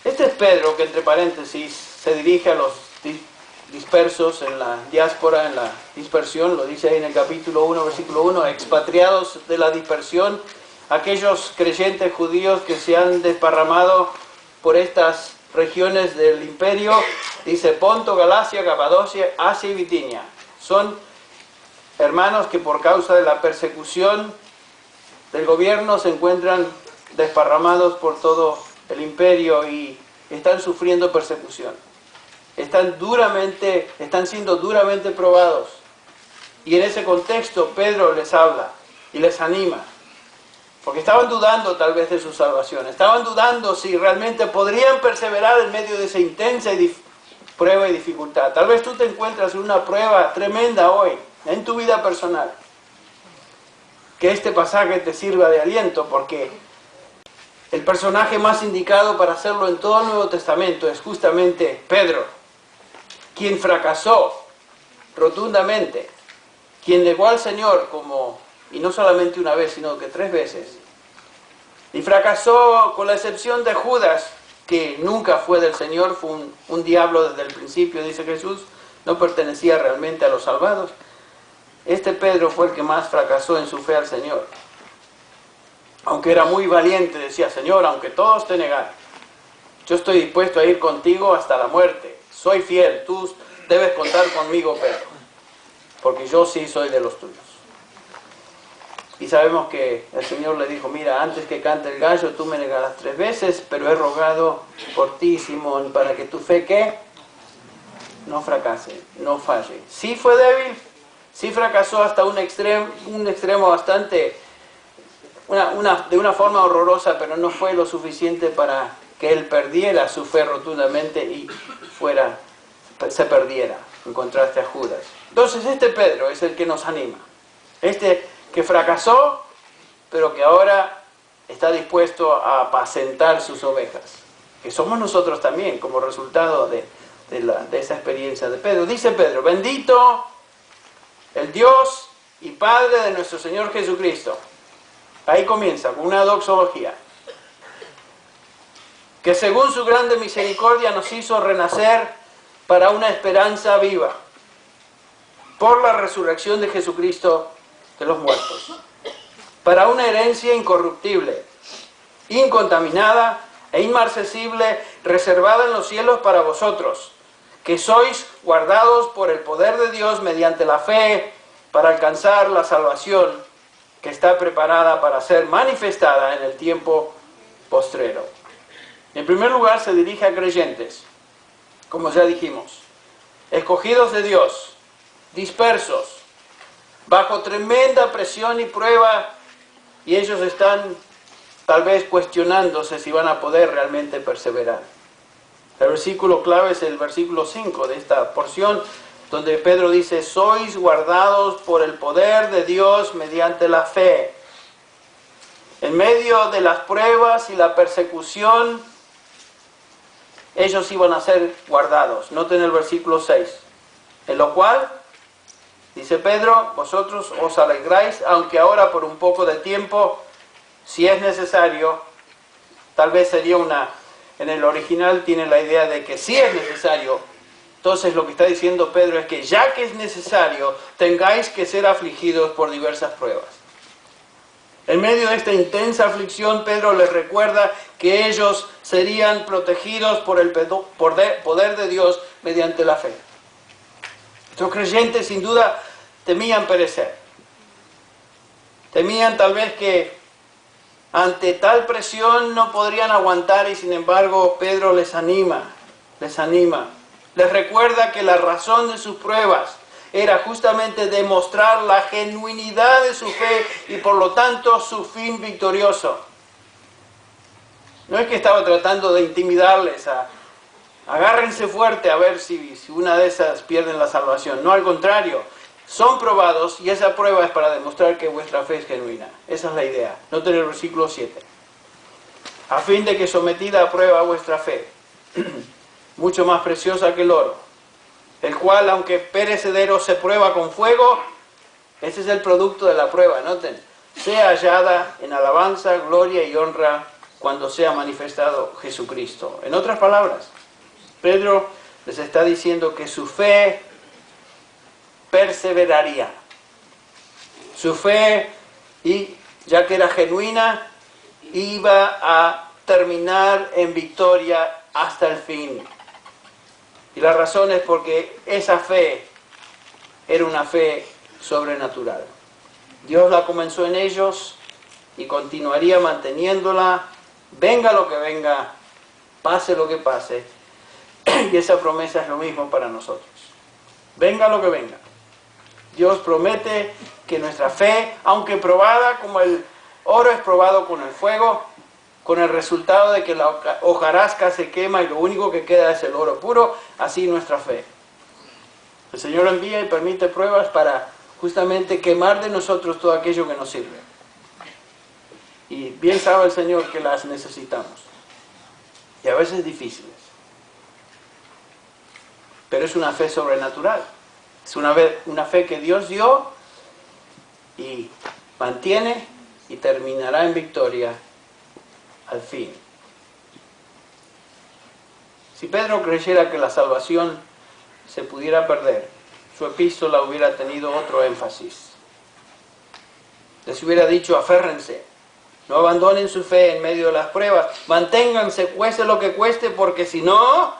Este es Pedro, que entre paréntesis se dirige a los dispersos en la diáspora, en la dispersión, lo dice ahí en el capítulo 1, versículo 1, expatriados de la dispersión, aquellos creyentes judíos que se han desparramado por estas regiones del imperio, dice Ponto, Galacia, Capadocia, Asia y Bitinia. Son hermanos que por causa de la persecución del gobierno se encuentran desparramados por todo el imperio y están sufriendo persecución. Están siendo duramente probados. Y en ese contexto Pedro les habla y les anima. Porque estaban dudando tal vez de su salvación. Estaban dudando si realmente podrían perseverar en medio de esa intensa prueba y dificultad. Tal vez tú te encuentras en una prueba tremenda hoy, en tu vida personal. Que este pasaje te sirva de aliento, porque el personaje más indicado para hacerlo en todo el Nuevo Testamento es justamente Pedro, quien fracasó rotundamente, quien negó al Señor y no solamente una vez, sino que 3 veces. Y fracasó con la excepción de Judas, que nunca fue del Señor, fue un diablo desde el principio, dice Jesús, no pertenecía realmente a los salvados. Este Pedro fue el que más fracasó en su fe al Señor. Aunque era muy valiente, decía, Señor, aunque todos te negaren, yo estoy dispuesto a ir contigo hasta la muerte. Soy fiel, tú debes contar conmigo, Pedro, porque yo sí soy de los tuyos. Y sabemos que el Señor le dijo, mira, antes que cante el gallo, tú me negarás 3 veces, pero he rogado por ti, Simón, para que tu fe, ¿qué? No fracase, no falle. Sí fue débil, sí fracasó hasta un extremo bastante, de una forma horrorosa, pero no fue lo suficiente para que él perdiera su fe rotundamente y se perdiera, en contraste a Judas. Entonces este Pedro es el que nos anima. Este que fracasó, pero que ahora está dispuesto a apacentar sus ovejas, que somos nosotros también, como resultado de esa experiencia de Pedro. Dice Pedro, bendito el Dios y Padre de nuestro Señor Jesucristo. Ahí comienza, con una doxología. Que según su grande misericordia nos hizo renacer para una esperanza viva, por la resurrección de Jesucristo de los muertos, para una herencia incorruptible, incontaminada e inmarcesible, reservada en los cielos para vosotros, que sois guardados por el poder de Dios mediante la fe, para alcanzar la salvación que está preparada para ser manifestada en el tiempo postrero. En primer lugar se dirige a creyentes, como ya dijimos, escogidos de Dios, dispersos, bajo tremenda presión y prueba, y ellos están tal vez cuestionándose si van a poder realmente perseverar. El versículo clave es el versículo 5 de esta porción, donde Pedro dice, sois guardados por el poder de Dios mediante la fe. En medio de las pruebas y la persecución, ellos iban a ser guardados. Noten el versículo 6. En lo cual, dice Pedro, vosotros os alegráis, aunque ahora por un poco de tiempo, si es necesario, tal vez sería en el original tiene la idea de que si es necesario. Entonces lo que está diciendo Pedro es que ya que es necesario, tengáis que ser afligidos por diversas pruebas. En medio de esta intensa aflicción, Pedro les recuerda que ellos serían protegidos por el poder de Dios mediante la fe. Estos creyentes sin duda temían perecer. Temían tal vez que ante tal presión no podrían aguantar y sin embargo Pedro les anima. Les recuerda que la razón de sus pruebas era justamente demostrar la genuinidad de su fe y por lo tanto su fin victorioso. No es que estaba tratando de intimidarles agárrense fuerte a ver si una de esas pierden la salvación. No, al contrario, son probados y esa prueba es para demostrar que vuestra fe es genuina. Esa es la idea. Noten el versículo 7. A fin de que sometida a prueba vuestra fe, mucho más preciosa que el oro, el cual, aunque perecedero, se prueba con fuego, ese es el producto de la prueba, noten, sea hallada en alabanza, gloria y honra cuando sea manifestado Jesucristo. En otras palabras, Pedro les está diciendo que su fe perseveraría. Su fe, y ya que era genuina, iba a terminar en victoria hasta el fin. Y la razón es porque esa fe era una fe sobrenatural. Dios la comenzó en ellos y continuaría manteniéndola, venga lo que venga, pase lo que pase. Y esa promesa es lo mismo para nosotros. Venga lo que venga. Dios promete que nuestra fe, aunque probada como el oro es probado con el fuego, con el resultado de que la hojarasca se quema y lo único que queda es el oro puro, así nuestra fe. El Señor envía y permite pruebas para justamente quemar de nosotros todo aquello que nos sirve. Y bien sabe el Señor que las necesitamos. Y a veces difíciles. Pero es una fe sobrenatural. Es una fe que Dios dio y mantiene y terminará en victoria al fin. Si Pedro creyera que la salvación se pudiera perder, su epístola hubiera tenido otro énfasis. Les hubiera dicho: aférrense, no abandonen su fe en medio de las pruebas, manténganse, cueste lo que cueste, porque si no,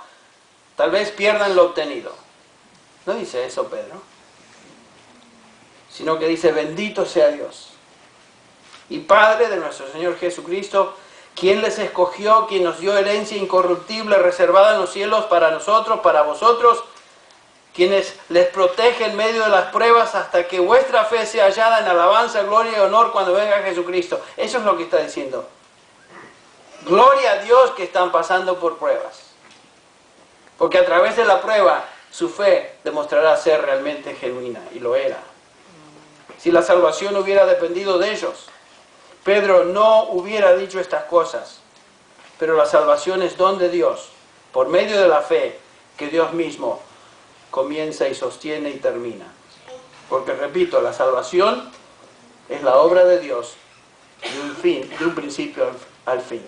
tal vez pierdan lo obtenido. No dice eso Pedro, sino que dice: bendito sea Dios y Padre de nuestro Señor Jesucristo, quien les escogió, quien nos dio herencia incorruptible reservada en los cielos para nosotros, para vosotros, quienes les protege en medio de las pruebas hasta que vuestra fe sea hallada en alabanza, gloria y honor cuando venga Jesucristo. Eso es lo que está diciendo. Gloria a Dios que están pasando por pruebas, porque a través de la prueba su fe demostrará ser realmente genuina, y lo era. Si la salvación hubiera dependido de ellos, Pedro no hubiera dicho estas cosas. Pero la salvación es don de Dios, por medio de la fe que Dios mismo comienza y sostiene y termina. Porque, repito, la salvación es la obra de Dios de un principio al fin.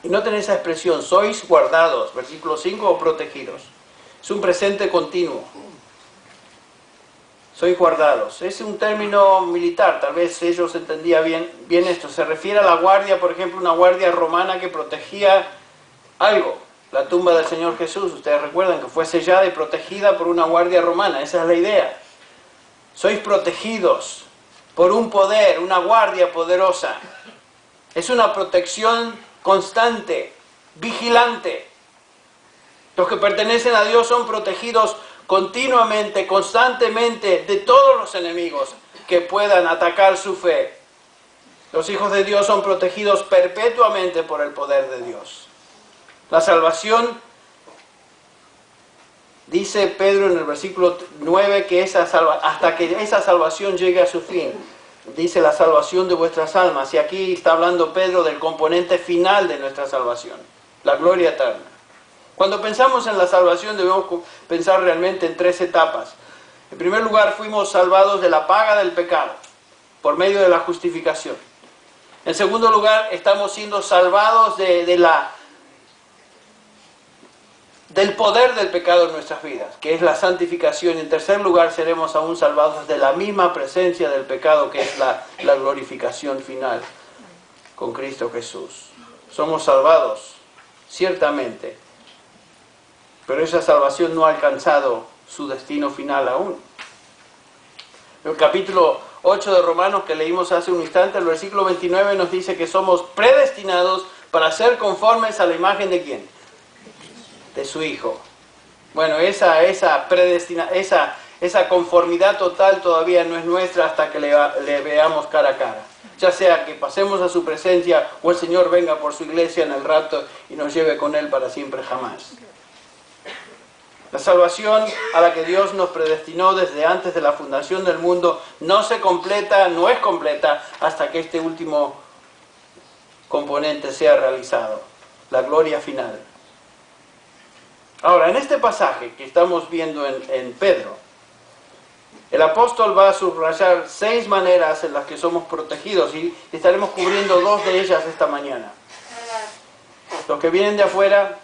Y noten esa expresión: sois guardados, versículo 5, o protegidos. Es un presente continuo. Sois guardados. Es un término militar, tal vez ellos entendían bien esto. Se refiere a la guardia, por ejemplo, una guardia romana que protegía algo. La tumba del Señor Jesús, ustedes recuerdan que fue sellada y protegida por una guardia romana. Esa es la idea. Sois protegidos por un poder, una guardia poderosa. Es una protección constante, vigilante. Los que pertenecen a Dios son protegidos continuamente, constantemente, de todos los enemigos que puedan atacar su fe. Los hijos de Dios son protegidos perpetuamente por el poder de Dios. La salvación, dice Pedro en el versículo 9, que hasta que esa salvación llegue a su fin, dice la salvación de vuestras almas. Y aquí está hablando Pedro del componente final de nuestra salvación, la gloria eterna. Cuando pensamos en la salvación debemos pensar realmente en tres etapas. En primer lugar, fuimos salvados de la paga del pecado por medio de la justificación. En segundo lugar, estamos siendo salvados del poder del pecado en nuestras vidas, que es la santificación. En tercer lugar, seremos aún salvados de la misma presencia del pecado, que es la glorificación final con Cristo Jesús. Somos salvados, ciertamente, pero esa salvación no ha alcanzado su destino final aún. El capítulo 8 de Romanos que leímos hace un instante, el versículo 29 nos dice que somos predestinados para ser conformes a la imagen ¿de quién? De su Hijo. Bueno, esa conformidad total todavía no es nuestra hasta que le veamos cara a cara. Ya sea que pasemos a su presencia o el Señor venga por su iglesia en el rapto y nos lleve con Él para siempre jamás. La salvación a la que Dios nos predestinó desde antes de la fundación del mundo no es completa hasta que este último componente sea realizado, la gloria final. Ahora, en este pasaje que estamos viendo en Pedro, el apóstol va a subrayar 6 maneras en las que somos protegidos y estaremos cubriendo 2 de ellas esta mañana. Los que vienen de afuera,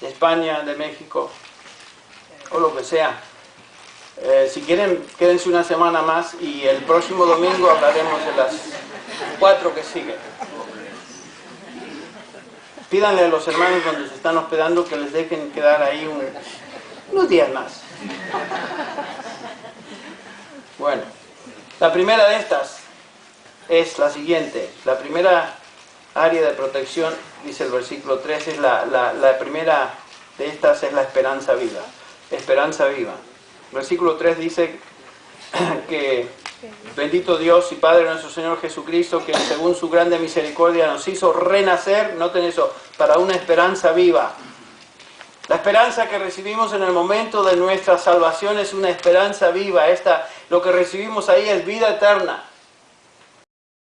de España, de México, o lo que sea, si quieren, quédense una semana más y el próximo domingo hablaremos de las 4 que siguen. Pídanle a los hermanos donde se están hospedando que les dejen quedar ahí unos días más. Bueno, la primera de estas es la siguiente. La primera área de protección, dice el versículo 3, es la primera de estas es la esperanza viva. Esperanza viva. Versículo 3 dice que bendito Dios y Padre nuestro Señor Jesucristo, que según su grande misericordia nos hizo renacer, noten eso, para una esperanza viva. La esperanza que recibimos en el momento de nuestra salvación es una esperanza viva. Lo que recibimos ahí es vida eterna.